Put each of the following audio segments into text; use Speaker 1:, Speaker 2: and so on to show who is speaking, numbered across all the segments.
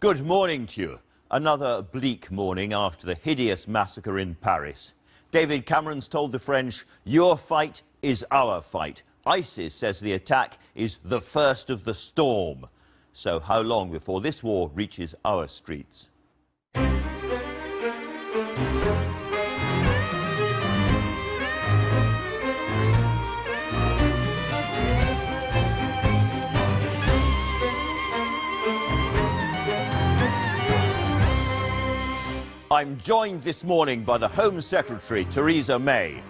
Speaker 1: Good morning to you. Another bleak morning after the hideous massacre in Paris. David Cameron's told the French, "Your fight is our fight." ISIS says the attack is the first of the storm. So how long before this war reaches our streets? I'm joined this morning by the Home Secretary, Theresa May,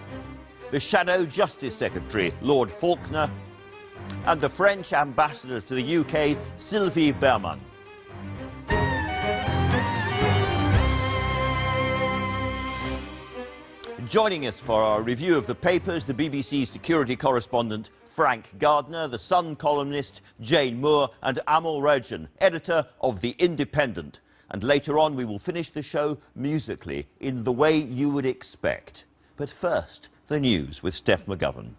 Speaker 1: the Shadow Justice Secretary, Lord Faulkner, and the French Ambassador to the UK, Sylvie Berman. Joining us for our review of the papers, the BBC security correspondent, Frank Gardner, the Sun columnist, Jane Moore, and Amol Rajan, editor of The Independent. And later on, we will finish the show musically in the way you would expect. But first, the news with Steph McGovern.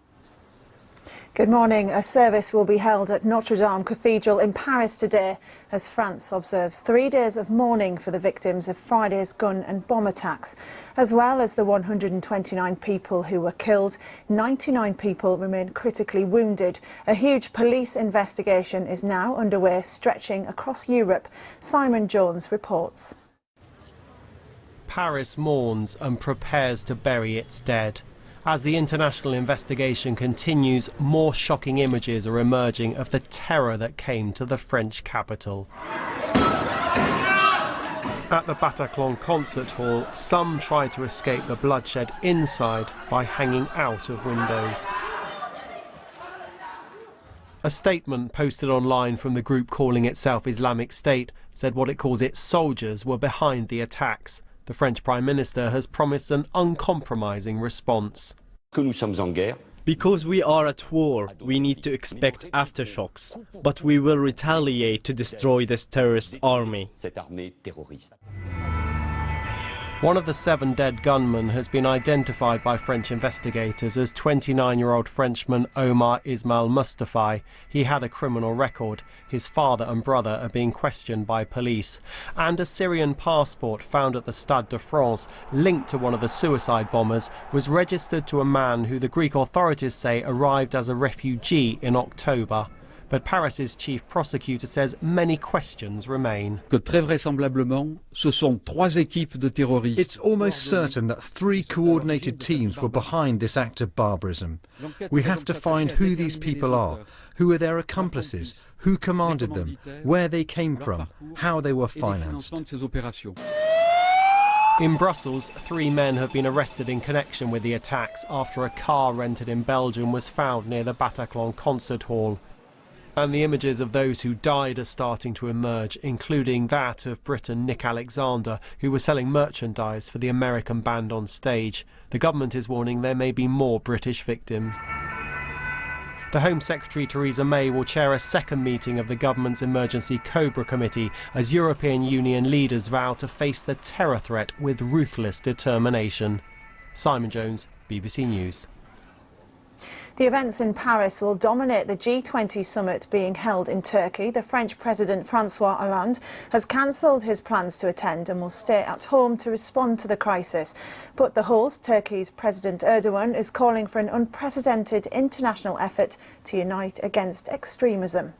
Speaker 2: Good morning. A service will be held at Notre Dame Cathedral in Paris today as France observes 3 days of mourning for the victims of Friday's gun and bomb attacks, as well as the 129 people who were killed. 99 people remain critically wounded. A huge police investigation is now underway, stretching across Europe. Simon Jones reports.
Speaker 3: Paris mourns and prepares to bury its dead. As the international investigation continues, more shocking images are emerging of the terror that came to the French capital. At the Bataclan concert hall, some tried to escape the bloodshed inside by hanging out of windows. A statement posted online from the group calling itself Islamic State said what it calls its soldiers were behind the attacks. The French Prime Minister has promised an uncompromising response.
Speaker 4: Because we are at war, we need to expect aftershocks, but we will retaliate to destroy this terrorist army.
Speaker 3: One of the 7 dead gunmen has been identified by French investigators as 29-year-old Frenchman Omar Ismail Mustafa. He had a criminal record. His father and brother are being questioned by police. And a Syrian passport found at the Stade de France, linked to one of the suicide bombers, was registered to a man who the Greek authorities say arrived as a refugee in October. But Paris's chief prosecutor says many questions remain.
Speaker 5: It's almost certain that 3 coordinated teams were behind this act of barbarism. We have to find who these people are, who are their accomplices, who commanded them, where they came from, how they were financed.
Speaker 3: In Brussels, 3 men have been arrested in connection with the attacks after a car rented in Belgium was found near the Bataclan concert hall. And the images of those who died are starting to emerge, including that of Briton Nick Alexander, who was selling merchandise for the American band on stage. The government is warning there may be more British victims. The Home Secretary Theresa May will chair a second meeting of the government's Emergency Cobra Committee as European Union leaders vow to face the terror threat with ruthless determination. Simon Jones, BBC News.
Speaker 2: The events in Paris will dominate the G20 summit being held in Turkey. The French President François Hollande has cancelled his plans to attend and will stay at home to respond to the crisis. But the host, Turkey's President Erdogan, is calling for an unprecedented international effort to unite against extremism.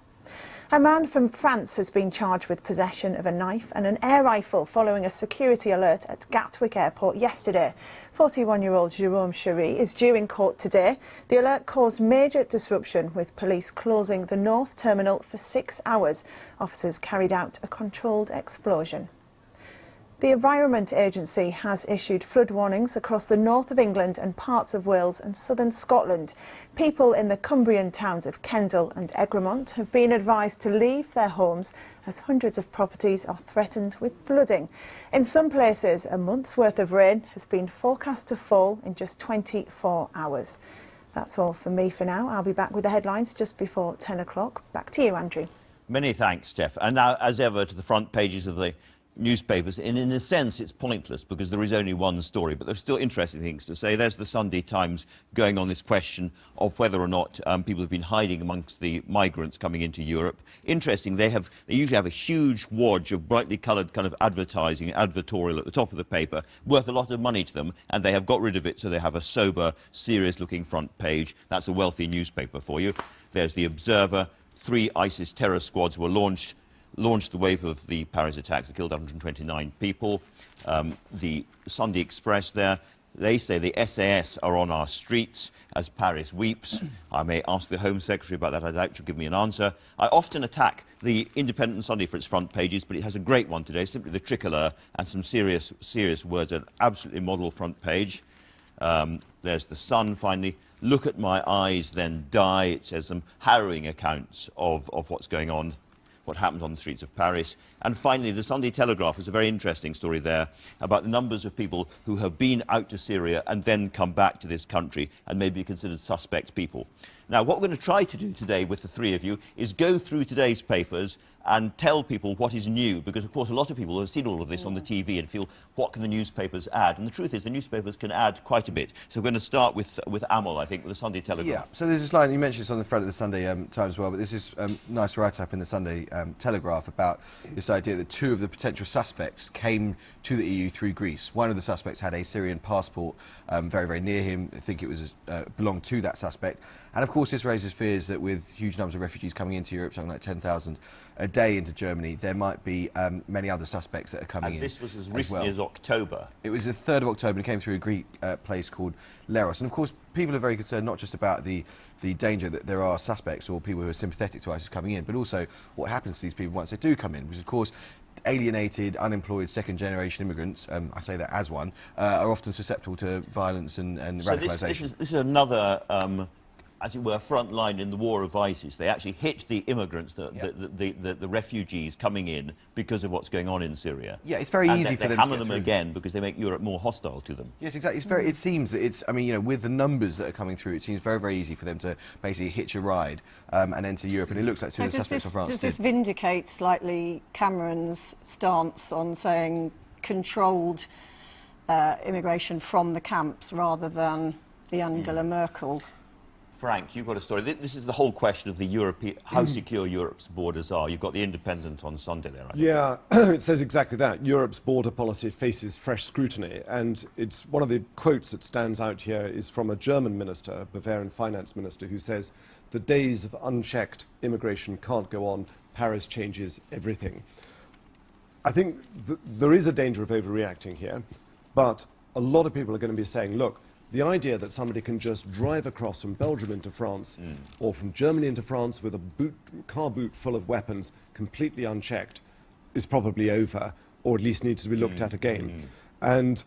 Speaker 2: A man from France has been charged with possession of a knife and an air rifle following a security alert at Gatwick Airport yesterday. 41-year-old Jérôme Chery is due in court today. The alert caused major disruption, with police closing the North Terminal for 6 hours. Officers carried out a controlled explosion. The Environment Agency has issued flood warnings across the north of England and parts of Wales and southern Scotland. People in the Cumbrian towns of Kendal and Egremont have been advised to leave their homes as hundreds of properties are threatened with flooding. In some places, a month's worth of rain has been forecast to fall in just 24 hours. That's all from me for now. I'll be back with the headlines just before 10 o'clock. Back to you, Andrew.
Speaker 1: Many thanks, Steph. And now, as ever, to the front pages of the newspapers, and in a sense it's pointless because there is only one story, but there's still interesting things to say. There's the Sunday Times going on this question of whether or not people have been hiding amongst the migrants coming into Europe. Interesting, they usually have a huge wodge of brightly coloured kind of advertising, advertorial at the top of the paper, worth a lot of money to them, and they have got rid of it so they have a sober, serious-looking front page. That's a wealthy newspaper for you. There's the Observer. 3 ISIS terror squads were launched the wave of the Paris attacks that killed 129 people. The Sunday Express there, they say the SAS are on our streets as Paris weeps. I may ask the Home Secretary about that. I doubt she'll give me an answer. I often attack the Independent Sunday for its front pages, but it has a great one today, simply the tricolour and some serious words, an absolutely model front page. There's the Sun, finally. Look at my eyes, then die. It says some harrowing accounts of what's going on, what happened on the streets of Paris. And finally, the Sunday Telegraph is a very interesting story there about the numbers of people who have been out to Syria and then come back to this country and may be considered suspect people. Now, what we're going to try to do today with the 3 of you is go through today's papers and tell people what is new, because, of course, a lot of people have seen all of this on the TV and feel, what can the newspapers add? And the truth is, the newspapers can add quite a bit. So we're going to start with Amol, I think, with the Sunday Telegraph.
Speaker 6: Yeah, so there's this line, you mentioned this on the front of the Sunday Times as well, but this is a nice write-up in the Sunday Telegraph about this idea that 2 of the potential suspects came to the EU through Greece. One of the suspects had a Syrian passport very, very near him. I think it was belonged to that suspect. And of course, this raises fears that with huge numbers of refugees coming into Europe, something like 10,000 a day into Germany, there might be many other suspects that are coming in.
Speaker 1: And this was as recently as October.
Speaker 6: It was the 3rd of October and it came through a Greek place called Leros. And of course, people are very concerned not just about the danger that there are suspects or people who are sympathetic to ISIS coming in, but also what happens to these people once they do come in, because of course, alienated, unemployed, second-generation immigrants, I say that as one, are often susceptible to violence and radicalisation.
Speaker 1: This is another, as it were, front line in the war of ISIS. They actually hit the immigrants, the refugees coming in because of what's going on in Syria.
Speaker 6: Yeah, it's very easy for them to
Speaker 1: hammer them again because they make Europe more hostile to them.
Speaker 6: Yes, exactly. It seems that it's, I mean, you know, with the numbers that are coming through, it seems very, very easy for them to basically hitch a ride and enter Europe. And it looks like 2 of the suspects from France.
Speaker 7: Does this vindicate slightly Cameron's stance on saying controlled immigration from the camps rather than the Angela Merkel?
Speaker 1: Frank, you've got a story. This is the whole question of the how secure Europe's borders are. You've got the Independent on Sunday there, I think.
Speaker 8: Yeah, it says exactly that. Europe's border policy faces fresh scrutiny, and it's one of the quotes that stands out here is from a German minister, a Bavarian finance minister, who says, "The days of unchecked immigration can't go on. Paris changes everything." I think there is a danger of overreacting here, but a lot of people are going to be saying, look, the idea that somebody can just drive across from Belgium into France or from Germany into France with a car boot full of weapons completely unchecked is probably over, or at least needs to be looked at again. And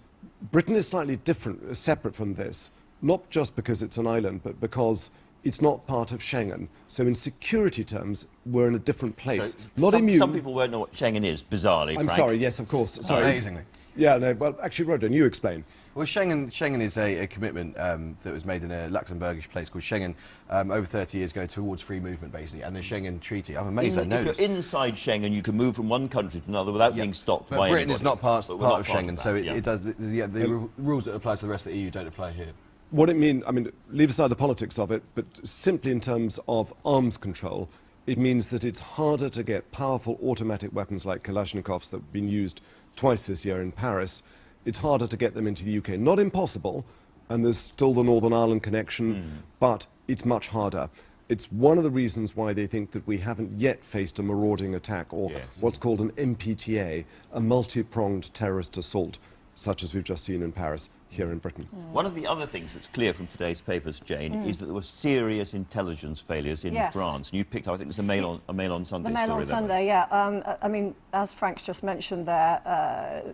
Speaker 8: Britain is slightly different, separate from this, not just because it's an island, but because it's not part of Schengen. So in security terms, we're in a different place.
Speaker 1: So some people won't know what Schengen is, bizarrely,
Speaker 8: I'm
Speaker 1: Frank.
Speaker 8: sorry, yes, of course. Sorry.
Speaker 6: Amazingly.
Speaker 8: Yeah, no, well, actually, Roger, you explain.
Speaker 6: Well, Schengen is a commitment that was made in a Luxembourgish place called Schengen over 30 years ago towards free movement, basically, and the Schengen Treaty. I'm amazed I know
Speaker 1: this. If you're inside Schengen, you can move from one country to another without being stopped
Speaker 6: but
Speaker 1: by
Speaker 6: Britain
Speaker 1: anybody.
Speaker 6: is not part of Schengen, so
Speaker 1: that,
Speaker 6: it does. The rules that apply to the rest of the EU don't apply here.
Speaker 8: What it means, I mean, leave aside the politics of it, but simply in terms of arms control, it means that it's harder to get powerful automatic weapons like Kalashnikovs that have been used twice this year in Paris. It's harder to get them into the UK. Not impossible, and there's still the Northern Ireland connection, but it's much harder. It's one of the reasons why they think that we haven't yet faced a marauding attack, or what's called an MPTA, a multi-pronged terrorist assault, such as we've just seen in Paris, here in Britain.
Speaker 1: One of the other things that's clear from today's papers, Jane, is that there were serious intelligence failures in France. And you picked up, I think it was a Mail on Sunday
Speaker 7: The Mail
Speaker 1: story
Speaker 7: on Sunday, yeah. I mean, as Frank's just mentioned there,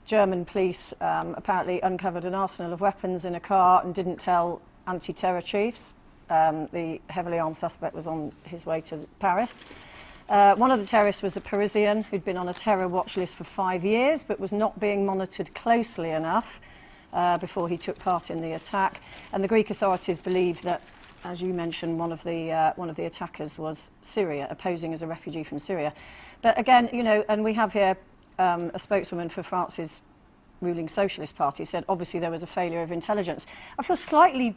Speaker 7: German police apparently uncovered an arsenal of weapons in a car and didn't tell anti-terror chiefs. The heavily armed suspect was on his way to Paris. One of the terrorists was a Parisian who'd been on a terror watch list for 5 years but was not being monitored closely enough before he took part in the attack. And the Greek authorities believe that, as you mentioned, one of the attackers was Syria, posing as a refugee from Syria. But again, you know, and we have here a spokeswoman for France's ruling Socialist Party said obviously there was a failure of intelligence. I feel slightly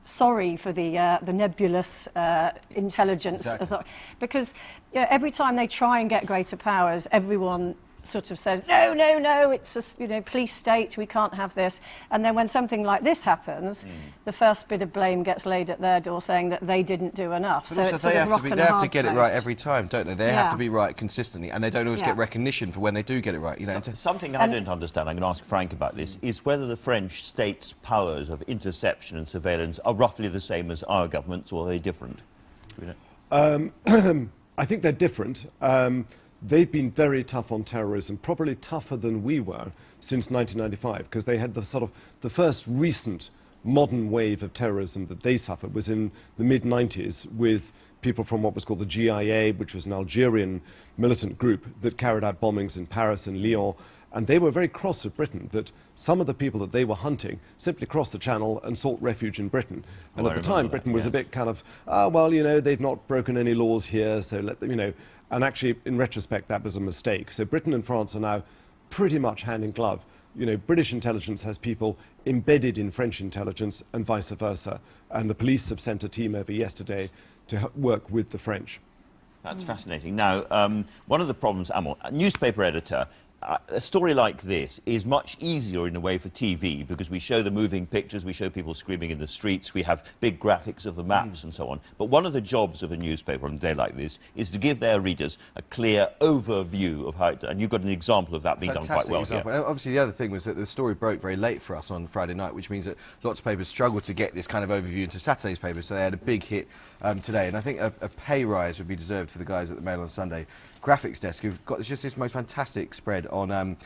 Speaker 7: sorry for the nebulous intelligence, because every time they try and get greater powers, everyone sort of says, no, it's a police state, we can't have this. And then when something like this happens, the first bit of blame gets laid at their door, saying that they didn't do enough.
Speaker 6: But
Speaker 7: so
Speaker 6: also
Speaker 7: it's
Speaker 6: they have to get it right
Speaker 7: place.
Speaker 6: every time, don't they? They have to be right consistently, and they don't always get recognition for when they do get it right. You know,
Speaker 1: something I don't understand, I'm going to ask Frank about this, is whether the French state's powers of interception and surveillance are roughly the same as our government's, or are they different?
Speaker 8: I think they're different. They've been very tough on terrorism, probably tougher than we were since 1995, because they had the first recent modern wave of terrorism that they suffered was in the mid-90s with people from what was called the GIA, which was an Algerian militant group that carried out bombings in Paris and Lyon. And they were very cross with Britain that some of the people that they were hunting simply crossed the Channel and sought refuge in Britain. And at the time, Britain was a bit kind of, they've not broken any laws here, so let them, And actually, in retrospect, that was a mistake. So Britain and France are now pretty much hand in glove. British intelligence has people embedded in French intelligence and vice versa. And the police have sent a team over yesterday to work with the French.
Speaker 1: That's fascinating. Now, one of the problems, Amol, a newspaper editor, a story like this is much easier in a way for TV because we show the moving pictures, we show people screaming in the streets, we have big graphics of the maps and so on. But one of the jobs of a newspaper on a day like this is to give their readers a clear overview of how it, and you've got an example of that being done quite well here.
Speaker 6: Obviously, the other thing was that the story broke very late for us on Friday night, which means that lots of papers struggled to get this kind of overview into Saturday's papers, so they had a big hit today. And I think a pay rise would be deserved for the guys at the Mail on Sunday graphics desk who've got just this most fantastic spread on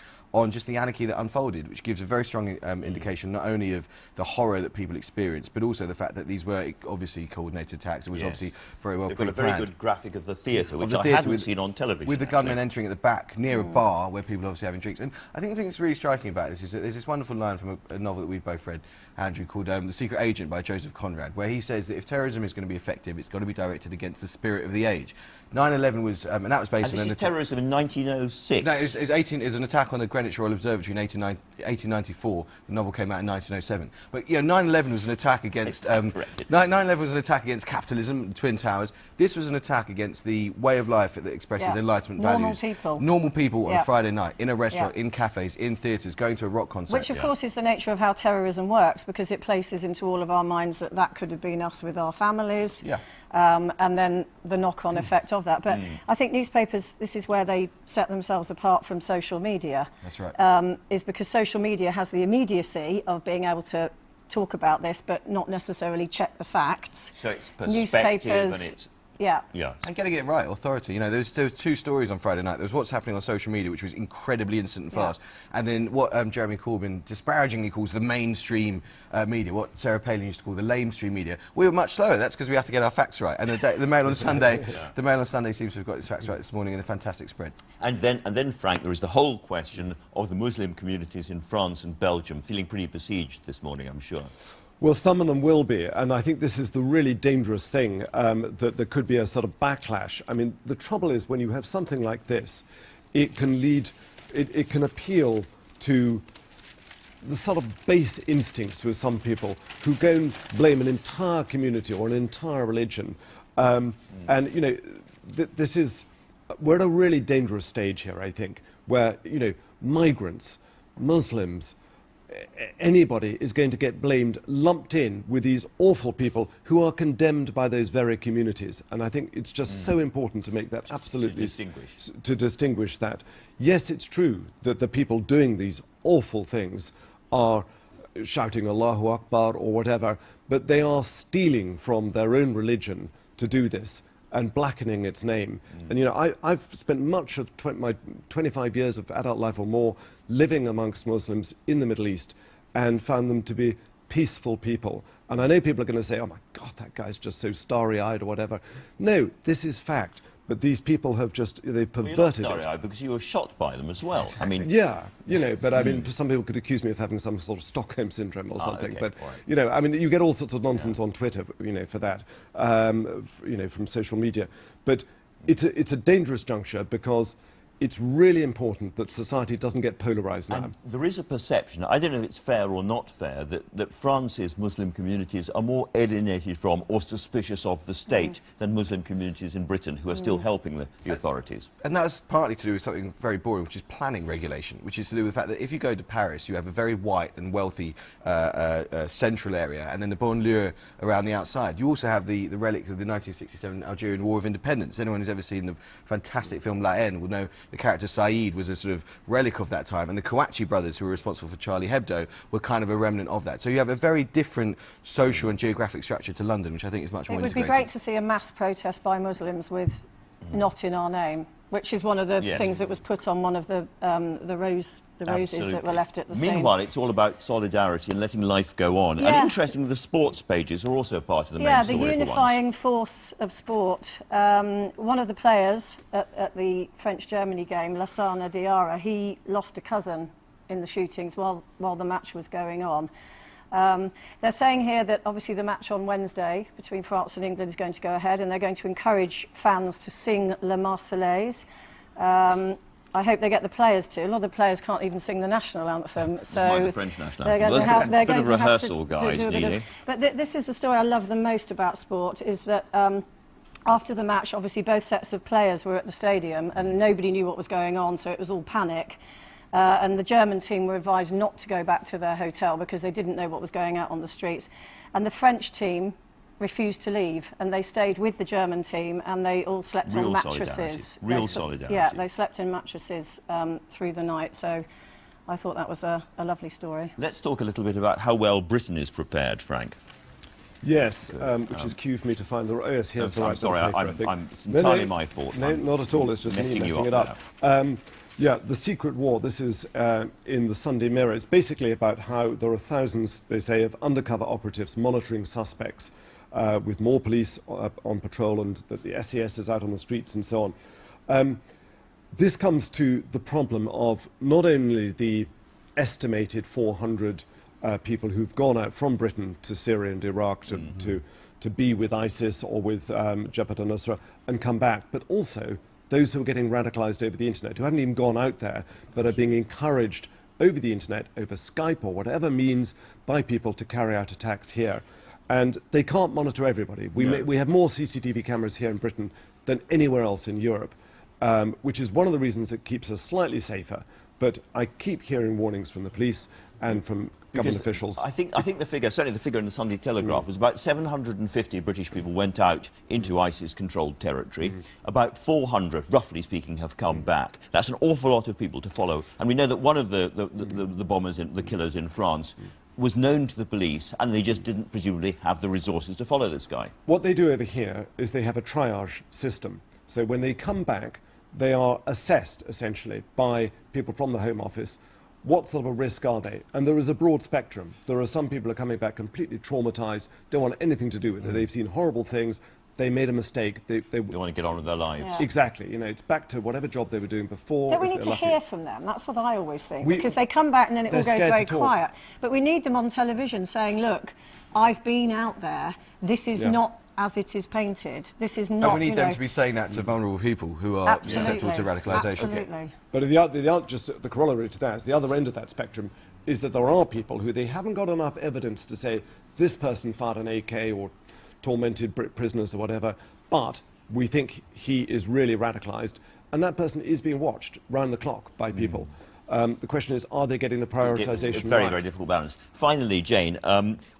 Speaker 6: just the anarchy that unfolded, which gives a very strong indication not only of the horror that people experienced, but also the fact that these were obviously coordinated attacks. It was obviously very well
Speaker 1: planned. They've got a very good graphic of the theatre, which I hadn't seen on television.
Speaker 6: With the gunmen entering at the back near a bar where people are obviously having drinks. And I think the thing that's really striking about this is that there's this wonderful line from a novel that we've both read, Andrew, called The Secret Agent by Joseph Conrad, where he says that if terrorism is going to be effective, it's got to be directed against the spirit of the age. 9/11 was, and that was based on...
Speaker 1: This is terrorism in 1906?
Speaker 6: No, it was an attack on the Greenwich Royal Observatory in 1894. The novel came out in 1907. But 9/11 was an attack against 9/11 was an attack against capitalism, the Twin Towers. This was an attack against the way of life that expresses Enlightenment values. Normal people on a Friday night in a restaurant, in cafes, in theatres, going to a rock concert.
Speaker 7: Which, of course, is the nature of how terrorism works, because it places into all of our minds that could have been us with our families.
Speaker 6: Yeah.
Speaker 7: And then the knock-on effect of that. But I think newspapers, this is where they set themselves apart from social media.
Speaker 6: That's right.
Speaker 7: Is because social media has the immediacy of being able to talk about this, but not necessarily check the facts.
Speaker 1: So it's perspective and it's...
Speaker 7: Yeah.
Speaker 6: And getting it right, authority. There was two stories on Friday night. There was what's happening on social media, which was incredibly instant and fast, and then what Jeremy Corbyn disparagingly calls the mainstream media, what Sarah Palin used to call the lamestream media. We were much slower. That's because we have to get our facts right. And the Mail on Sunday, the Mail on Sunday seems to have got its facts right this morning in a fantastic spread.
Speaker 1: And then, Frank, there is the whole question of the Muslim communities in France and Belgium feeling pretty besieged this morning, I'm sure.
Speaker 8: Well, some of them will be, and I think this is the really dangerous thing, that there could be a sort of backlash. I mean, the trouble is when you have something like this, it can lead, it can appeal to the sort of base instincts with some people who go and blame an entire community or an entire religion. And, this is, we're at a really dangerous stage here, I think, where, migrants, Muslims, anybody is going to get blamed, lumped in with these awful people who are condemned by those very communities. And I think it's just so important to make that absolutely... To distinguish that. Yes, it's true that the people doing these awful things are shouting Allahu Akbar or whatever, but they are stealing from their own religion to do this and blackening its name. And, I've spent much of my 25 years of adult life or more living amongst Muslims in the Middle East and found them to be peaceful people. And I know people are going to say, oh my God, that guy's just so starry-eyed or whatever. No, this is fact. But these people have just, they've perverted it.
Speaker 1: Starry-eyed because you were shot by them as well. I mean...
Speaker 8: Yeah, but I mean, some people could accuse me of having some sort of Stockholm syndrome or something.
Speaker 1: Okay.
Speaker 8: But, I mean, you get all sorts of nonsense on Twitter, for that, from social media. But it's a dangerous juncture because it's really important that society doesn't get polarised now.
Speaker 1: And there is a perception, I don't know if it's fair or not fair, that France's Muslim communities are more alienated from or suspicious of the state than Muslim communities in Britain, who are still helping the authorities.
Speaker 6: And that's partly to do with something very boring, which is planning regulation, which is to do with the fact that if you go to Paris, you have a very white and wealthy central area, and then the banlieue around the outside. You also have the relics of the 1967 Algerian War of Independence. Anyone who's ever seen the fantastic film La Haine will know the character Saïd was a sort of relic of that time, and the Kouachi brothers, who were responsible for Charlie Hebdo, were kind of a remnant of that. So you have a very different social and geographic structure to London, which I think is much more integrated.
Speaker 7: It would be great to see a mass protest by Muslims with "Not in our name," which is one of the things that was put on one of the roses that were left at the scene.
Speaker 1: Meanwhile, it's all about solidarity and letting life go on.
Speaker 7: Yeah.
Speaker 1: And interestingly, the sports pages are also part of the main story.
Speaker 7: Yeah, the unifying force of sport. One of the players at the French-Germany game, Lassana Diarra, he lost a cousin in the shootings while the match was going on. They're saying here that obviously the match on Wednesday between France and England is going to go ahead, and they're going to encourage fans to sing La Marseillaise. I hope they get the players to. A lot of the players can't even sing the national anthem. So
Speaker 1: the French national anthem.
Speaker 7: They're
Speaker 1: a bit
Speaker 7: going
Speaker 1: of
Speaker 7: to
Speaker 1: rehearsal,
Speaker 7: have to
Speaker 1: guys,
Speaker 7: do a bit
Speaker 1: need
Speaker 7: of, But this is the story I love the most about sport, is that after the match, obviously both sets of players were at the stadium and nobody knew what was going on, so it was all panic. And the German team were advised not to go back to their hotel because they didn't know what was going out on the streets. And the French team refused to leave, and they stayed with the German team, and they all slept on mattresses.
Speaker 1: Real solidarity.
Speaker 7: Yeah, they slept in mattresses through the night. So I thought that was a lovely story.
Speaker 1: Let's talk a little bit about how well Britain is prepared, Frank.
Speaker 8: Yes, which is cue for me to find the... Oh, yes, here's the right...
Speaker 1: I'm sorry,
Speaker 8: paper,
Speaker 1: it's entirely my fault.
Speaker 8: No, not at all, it's just me messing it up. Yeah, The Secret War, this is in the Sunday Mirror. It's basically about how there are thousands, they say, of undercover operatives monitoring suspects with more police on patrol, and that the SES is out on the streets and so on. This comes to the problem of not only the estimated 400 people who've gone out from Britain to Syria and Iraq to be with ISIS or with Jabhat al-Nusra and come back, but also those who are getting radicalised over the internet, who haven't even gone out there, but are being encouraged over the internet, over Skype or whatever means, by people to carry out attacks here. And they can't monitor everybody. We have more CCTV cameras here in Britain than anywhere else in Europe, which is one of the reasons it keeps us slightly safer. But I keep hearing warnings from the police and from government officials.
Speaker 1: I think the figure, certainly the figure in the Sunday Telegraph, was about 750 British people went out into ISIS-controlled territory. About 400, roughly speaking, have come back. That's an awful lot of people to follow. And we know that one of the bombers, the killers in France, was known to the police, and they just didn't presumably have the resources to follow this guy.
Speaker 8: What they do over here is they have a triage system. So when they come back, they are assessed, essentially, by people from the Home Office. What sort of a risk are they? And there is a broad spectrum. There are some people who are coming back completely traumatised, don't want anything to do with it. They've seen horrible things. They made a mistake. They
Speaker 1: want to get on with their lives.
Speaker 7: Yeah.
Speaker 8: Exactly. You know, it's back to whatever job they were doing before.
Speaker 7: Don't we need to hear from them? That's what I always think. Because they come back and then it all goes very quiet. But we need them on television saying, look, I've been out there. This is not as it is painted. This is not...
Speaker 6: And we need them to be saying that to vulnerable people who are susceptible to radicalisation.
Speaker 7: Absolutely.
Speaker 8: But just the corollary to that is the other end of that spectrum is that there are people who they haven't got enough evidence to say this person fired an AK or tormented prisoners or whatever, but we think he is really radicalised, and that person is being watched round the clock by people. The question is, are they getting the prioritisation
Speaker 1: It's a very,
Speaker 8: right?
Speaker 1: very difficult balance. Finally, Jane,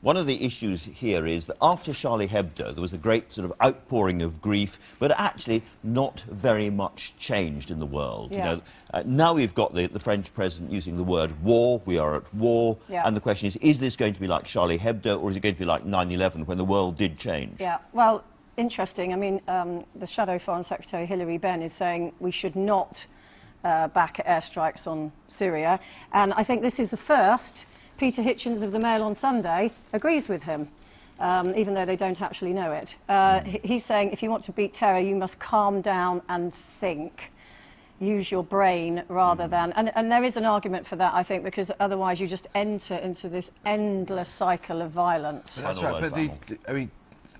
Speaker 1: one of the issues here is that after Charlie Hebdo, there was a great sort of outpouring of grief, but actually not very much changed in the world.
Speaker 7: Yeah.
Speaker 1: You know, now we've got the French president using the word war, we are at war, and the question is this going to be like Charlie Hebdo, or is it going to be like 9/11, when the world did change?
Speaker 7: Yeah, well, interesting. I mean, the Shadow Foreign Secretary, Hilary Benn, is saying we should not back at airstrikes on Syria. And I think this is the first. Peter Hitchens of the Mail on Sunday agrees with him, even though they don't actually know it. He's saying if you want to beat terror, you must calm down and think. Use your brain rather than... And there is an argument for that, I think, because otherwise you just enter into this endless cycle of violence.
Speaker 6: That's right, but I mean,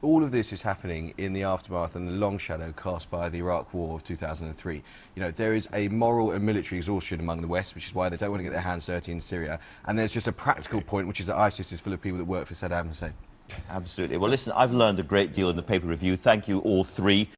Speaker 6: all of this is happening in the aftermath and the long shadow cast by the Iraq War of 2003. You know, there is a moral and military exhaustion among the West, which is why they don't want to get their hands dirty in Syria. And there's just a practical point, which is that ISIS is full of people that work for Saddam Hussein.
Speaker 1: Absolutely. Well, listen, I've learned a great deal in the paper review. Thank you all three.